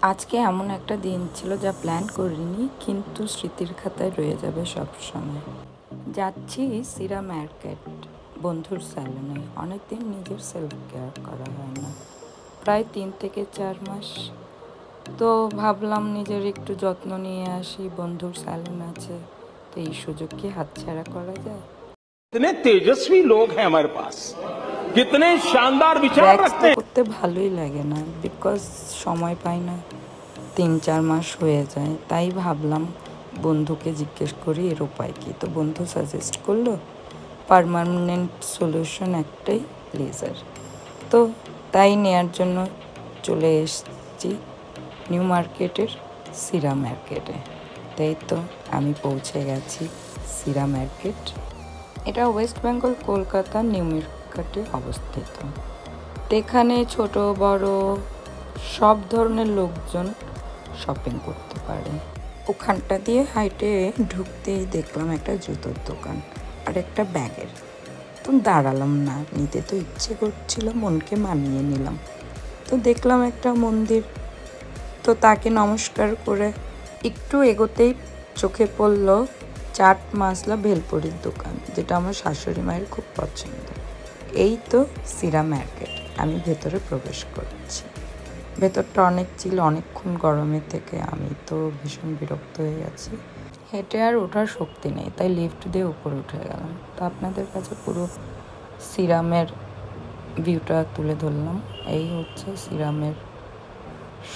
আজকে এমন একটা দিন ছিল যা প্ল্যান করিনি, কিন্তু স্মৃতির খাতায় রয়ে যাবে সব সময়। যাচ্ছি সিরা মার্কেট, বন্ধুর স্যালনে। অনেকদিন নিজের সেলফ কেয়ার করা হয় না, প্রায় 3 থেকে 4 মাস। তো ভাবলাম নিজের একটু যত্ন নিয়ে আসি, বন্ধুর স্যালন আছে, তো এই সুযোগ কি হাতছাড়া করা যায়? कितने तेजस्वी लोग हैं हमारे पास, कितने शानदार विचार रखते हैं। করতে ভালোই লাগে না, বিকজ সময় পাই না, 3-4 মাস হয়ে যায়। তাই ভাবলাম বন্ধুকে জিজ্ঞেস করি এর উপায় কী। তো বন্ধু সাজেস্ট করলো পার্মানেন্ট সলিউশন একটাই, লেজার। তো তাই নেয়ার জন্য চলে এসেছি নিউ মার্কেটের সিরা মার্কেটে। তাই তো আমি পৌঁছে গেছি সিরা মার্কেট। এটা ওয়েস্ট বেঙ্গল, কলকাতা নিউ মার্কেটে অবস্থিত। তো এখানে ছোট বড় সব ধরনের লোকজন শপিং করতে পারে। ওখানটা দিয়ে হাইটে ঢুকতেই দেখলাম একটা জুতোর দোকান আর একটা ব্যাগের। তো দাঁড়ালাম না, নিতে তো ইচ্ছে করছিল, মনকে মানিয়ে নিলাম। তো দেখলাম একটা মন্দির, তো তাকে নমস্কার করে একটু এগোতেই চোখে পড়ল চাট মশলা ভেলপুরির দোকান, যেটা আমার শাশুড়ি মায়ের খুব পছন্দ। এই তো সিরা মার্কেট। আমি ভেতরে প্রবেশ করছি। ভেতরটা অনেক ছিল, অনেকক্ষণ গরমে থেকে আমি তো ভীষণ বিরক্ত হয়ে গেছি। হেঁটে আর ওঠার শক্তি নেই, তাই লিফট দিয়ে উপরে উঠে গেলাম। তো আপনাদের কাছে পুরো সিরামের ভিউটা তুলে ধরলাম। এই হচ্ছে সিরামের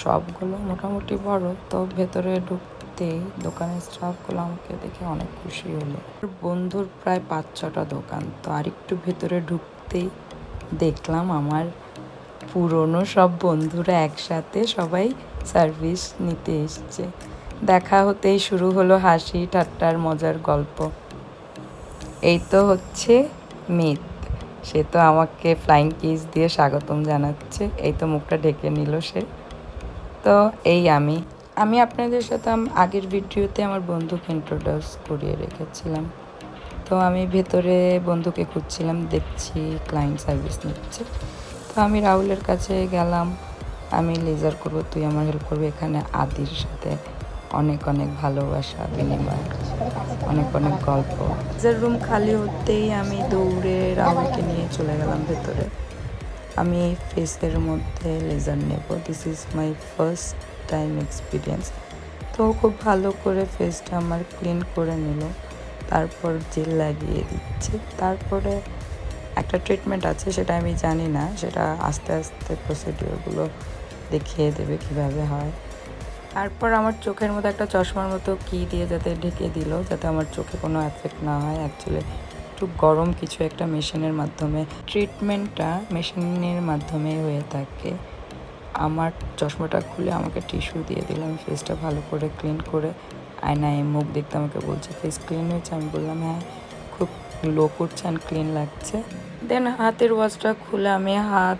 সবগুলো মোটামুটি বড়। তো ভেতরে ঢুকতেই দোকানের স্টাফগুলো আমাকে দেখে অনেক খুশি হলো। বন্ধুর প্রায় 5-6টা দোকান। তো আরেকটু ভেতরে ঢুকতেই দেখলাম আমার পুরনো সব বন্ধুরা একসাথে সবাই সার্ভিস নিতে এসছে। দেখা হতেই শুরু হলো হাসি ঠাট্টার মজার গল্প। এই তো হচ্ছে মিত, সে তো আমাকে ফ্লাইং কিস দিয়ে স্বাগতম জানাচ্ছে। এই তো মুখটা ঢেকে নিল সে। তো এই আমি আপনাদের সাথে আগের ভিডিওতে আমার বন্ধুকে ইন্ট্রোডিউস করিয়ে রেখেছিলাম। তো আমি ভেতরে বন্ধুকে খুঁজছিলাম, দেখছি ক্লায়েন্ট সার্ভিস নিচ্ছে। তো আমি রাহুলের কাছে গেলাম, আমি লেজার করবো, তুই আমার হেল্প করবি। এখানে আদির সাথে অনেক অনেক ভালোবাসা বিনিময়, অনেক অনেক গল্প। লেজার রুম খালি হতেই আমি দৌড়ে রাহুলকে নিয়ে চলে গেলাম ভেতরে। আমি ফেসের মধ্যে লেজার নেব, this is my first time experience. তো খুব ভালো করে ফেসটা আমার ক্লিন করে নিল, তারপর জেল লাগিয়ে দিচ্ছে। তারপরে একটা ট্রিটমেন্ট আছে, সেটা আমি জানি না, সেটা আস্তে আস্তে প্রসিডিওরগুলো দেখিয়ে দেবে কিভাবে হয়। তারপর আমার চোখের মধ্যে একটা চশমার মতো কী দিয়ে যাতে ঢেকে দিল, যাতে আমার চোখে কোনো এফেক্ট না হয়। অ্যাকচুয়ালি একটু গরম কিছু একটা মেশিনের মাধ্যমে, ট্রিটমেন্টটা মেশিনের মাধ্যমে হয়ে থাকে। আমার চশমাটা খুলে আমাকে টিস্যু দিয়ে দিল। আমি ফেসটা ভালো করে ক্লিন করে আয়নায় মুখ দেখতে আমাকে বলছে ফেস ক্লিন হয়েছে। আমি বললাম হ্যাঁ, খুব গ্লো করছে আর ক্লিন লাগছে। দেন হাতের ওয়াচটা খুলে আমি হাত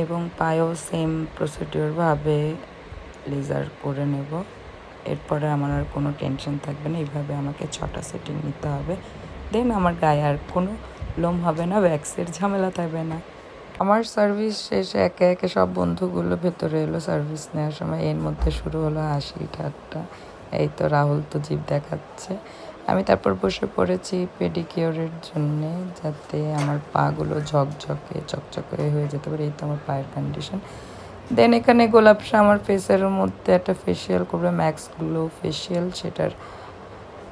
এবং পায়েও সেম প্রসিডিওরভাবে লেজার করে নেব। এরপরে আমার আর কোনো টেনশন থাকবে না। এইভাবে আমাকে 6টা সেটিং নিতে হবে। দেন আমার গায়ে আর কোনো লোম হবে না, ভ্যাক্সের ঝামেলা থাকবে না। আমার সার্ভিস শেষে একে একে সব বন্ধুগুলো ভেতরে এলো সার্ভিস নেওয়ার সময়। এর মধ্যে শুরু হলো হাসি ঠাট্টা। এই তো রাহুল তো জিভ দেখাচ্ছে। আমি তারপর বসে পড়েছি পেডিকিওরের জন্যে, যাতে আমার পাগুলো ঝকঝকে চকচকে হয়ে যেতে পারে। এই তো আমার পায়ের কন্ডিশন। দেন এখানে গোলাপশা আমার ফেসের মধ্যে একটা ফেসিয়াল করবে, ম্যাক্স গ্লো ফেসিয়াল। সেটার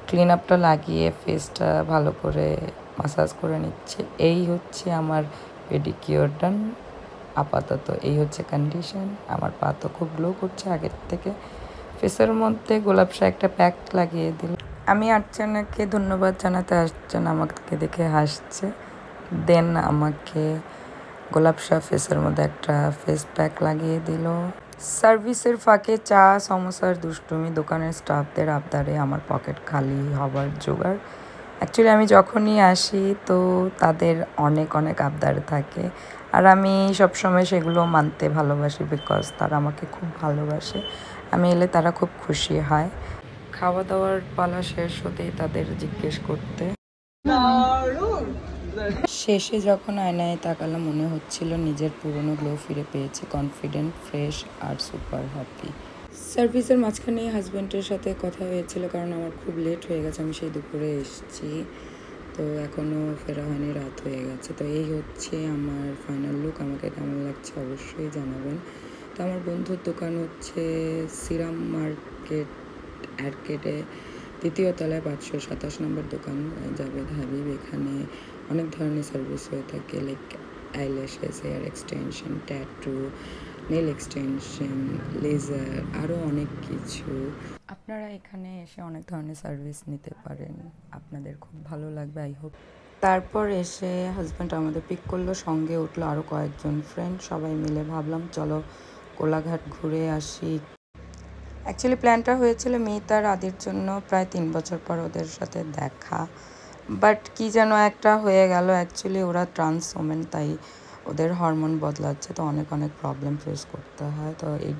ক্লিন আপটা লাগিয়ে ফেসটা ভালো করে মাসাজ করে নিচ্ছে। এই হচ্ছে আমার পেডিকিওর ডান। আপাতত এই হচ্ছে কন্ডিশন। আমার পা তো খুব গ্লো করছে আগের থেকে। ফেসের মধ্যে গোলাপশা একটা প্যাক লাগিয়ে দিল। আমি আর্চনাকে ধন্যবাদ জানাতে আসছেন, আমাকে দেখে হাসছে। দেন আমাকে গোলাপশা ফেসের মধ্যে একটা ফেস প্যাক লাগিয়ে দিল। সার্ভিসের ফাঁকে চা সমোসার দুষ্টুমি, দোকানের স্টাফদের আবদারে আমার পকেট খালি হবার জোগাড়। অ্যাকচুয়ালি আমি যখনই আসি তো তাদের অনেক অনেক আবদার থাকে, আর আমি সবসময় সেগুলো মানতে ভালোবাসি, বিকজ তারা আমাকে খুব ভালোবাসে। আমি এলে তারা খুব খুশি হয়। খাওয়া দাওয়ার পালা শেষ হতেই তাদের জিজ্ঞেস করতে। শেষে যখন আয়নায় তাকালাম মনে হচ্ছিল নিজের পুরনো গ্লো ফিরে পেয়েছি, কনফিডেন্ট, ফ্রেশ আর সুপার হ্যাপি। সার্ভিসের মাঝখানে হাজব্যান্ডের সাথে কথা হয়েছিল, কারণ আমার খুব লেট হয়ে গেছে, আমি সেই দুপুরে এসেছি, তো এখনও ফেরা হয়নি, রাত হয়ে গেছে। তো এই হচ্ছে আমার ফাইনাল লুক। আমাকে কেমন লাগছে অবশ্যই জানাবেন। তো আমার বন্ধুর দোকান হচ্ছে সিরাম মার্কেট আর্কেডে, 3য় তলায় 527 নম্বর দোকান, জাভেদ হাবিব। এখানে অনেক ধরনের সার্ভিস হয়ে থাকে, like eyelashes, hair extension, tattoo, nail extension, laser, আরও অনেক কিছু। আপনারা এখানে এসে অনেক ধরনের সার্ভিস নিতে পারেন, আপনাদের খুব ভালো লাগবে আই হোপ। তারপর এসে হাজব্যান্ড আমাদের পিক করলো, সঙ্গে উঠলো আরও কয়েকজন ফ্রেন্ড, সবাই মিলে ভাবলাম চলো কোলাঘাট ঘুরে আসি। অ্যাকচুয়ালি প্ল্যানটা হয়েছিল মিহিত আর আদির জন্য, প্রায় 3 বছর পর ওদের সাথে দেখা, বাট কি যেন একটা হয়ে গেল। অ্যাকচুয়ালি ওরা ট্রান্স ওমেন, তাই ওদের হরমোন বদলাচ্ছে, তো অনেক প্রবলেম ফেস করতে হয়, তো এই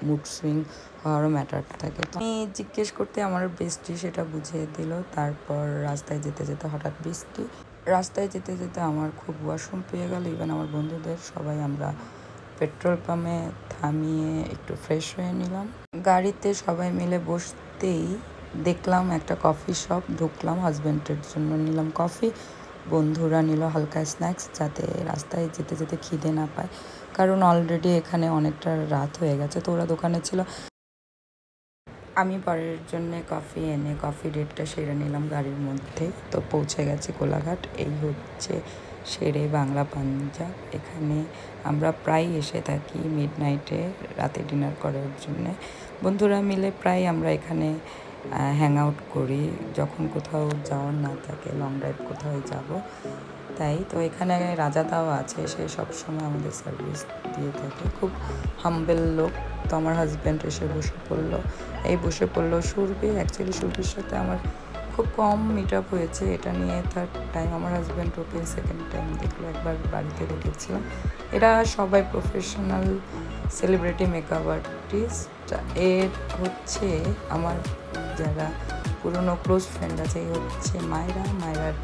মুড সুইং হওয়ারও ম্যাটার থাকে। তো আমি জিজ্ঞেস করতে আমার বেস্টি সেটা বুঝিয়ে দিল। তারপর রাস্তায় যেতে যেতে হঠাৎ বৃষ্টি, রাস্তায় যেতে যেতে আমার খুব ওয়াশরুম পেয়ে গেল, ইভেন আমার বন্ধুদের সবাই আমরা পেট্রোল পাম্পে থামিয়ে একটু ফ্রেশ হয়ে নিলাম। গাড়িতে সবাই মিলে বসতেই দেখলাম একটা কফি শপ, ঢুকলাম, হাজব্যান্ডের জন্য নিলাম কফি, বন্ধুরা নিল হালকা স্ন্যাক্স, যাতে রাস্তায় যেতে যেতে খিদে না পায়, কারণ অলরেডি এখানে অনেকটা রাত হয়ে গেছে। তো ওরা দোকানে ছিল, আমি পরের জন্য কফি এনে কফি ডেটটা সেরে নিলাম গাড়ির মধ্যে। তো পৌঁছে গেছি কোলাঘাট। এই হচ্ছে শেরে বাংলা পাঞ্জাব, এখানে আমরা প্রায় এসে থাকি মিডনাইটে রাতে ডিনার করার জন্যে। বন্ধুরা মিলে প্রায় আমরা এখানে হ্যাং আউট করি, যখন কোথাও যাওয়ার না থাকে, লং ড্রাইভ কোথাও যাব তাই। তো এখানে রাজাদাও আছে, সে সবসময় আমাদের সার্ভিস দিয়ে থাকে, খুব হাম্বেল লোক। তো আমার হাজব্যান্ড এসে বসে পড়লো সুরভি। অ্যাকচুয়ালি সুরভির সাথে আমার খুব কম মিট আপ হয়েছে, এটা নিয়ে থার্ড টাইম। আমার হাজব্যান্ড ওকে সেকেন্ড টাইম দেখলো, একবার বাড়িতে দেখেছিলাম। এরা সবাই প্রফেশনাল সেলিব্রিটি মেকআপ আর্টিস্ট। এর হচ্ছে আমার যারা পুরনো ক্লোজ ফ্রেন্ড আছে, এই হচ্ছে মায়রার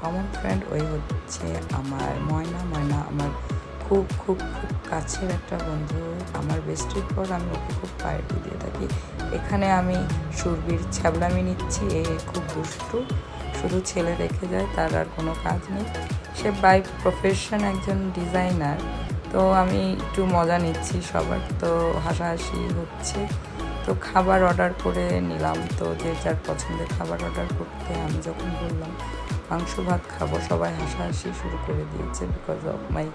কমন ফ্রেন্ড, ওই হচ্ছে আমার ময়না আমার খুব খুব খুব কাছের একটা বন্ধু, আমার বেস্টির পর আমি ওকে খুব প্রায়োরিটি দিয়ে থাকি। এখানে আমি সুরভির ছ্যাবলামি নিচ্ছি, এ খুব দুষ্টু, শুধু ছেলে রেখে যায়, তার আর কোনো কাজ নেই। সে বাই প্রফেশন একজন ডিজাইনার, তো আমি একটু মজা নিচ্ছি সবার, তো হাসাহাসি হচ্ছে। তো খাবার অর্ডার করে নিলাম, তো যে যার পছন্দের খাবার অর্ডার করতে আমি যখন বললাম মাংস ভাত খাবো, সবাই হাসাহাসি শুরু করে দিয়েছে because of my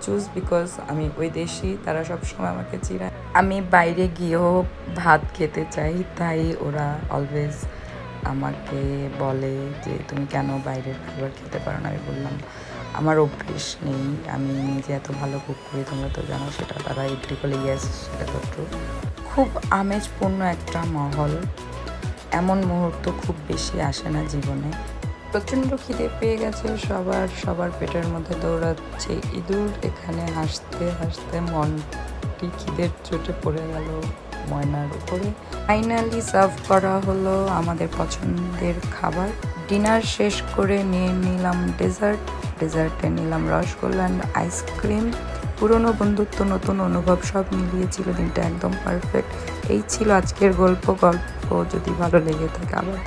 choose, because আমি ওই দেশি, তারা সবসময় আমাকে চিরায়। আমি বাইরে গিয়েও ভাত খেতে চাই, তাই ওরা অলওয়েজ আমাকে বলে যে তুমি কেন বাইরের খাবার খেতে পারো না। আমি বললাম আমার অভ্যেস নেই, আমি নিজে এত ভালো কুক করি, তোমরা তো জানো সেটা। তারা এগ্রি করলে ইয়েস, সেটা তো ট্রু। খুব আমেজপূর্ণ একটা মহল, এমন মুহূর্ত খুব বেশি আসে না জীবনে। প্রচণ্ড খিদে পেয়ে গেছে সবার পেটের মধ্যে দৌড়াচ্ছে ইঁদুর। এখানে হাসতে হাসতে মনটি খিদের চোটে পড়ে গেল ময়নার উপরে। ফাইনালি সার্ভ করা হলো আমাদের পছন্দের খাবার। ডিনার শেষ করে নিয়ে নিলাম ডেজার্টে নিলাম রসগোল্লা অ্যান্ড আইসক্রিম। পুরনো বন্ধুত্ব, নতুন অনুভব সব মিলিয়েছিল দিনটা একদম পারফেক্ট। এই ছিল আজকের গল্প। যদি ভালো লেগে থাকে আবার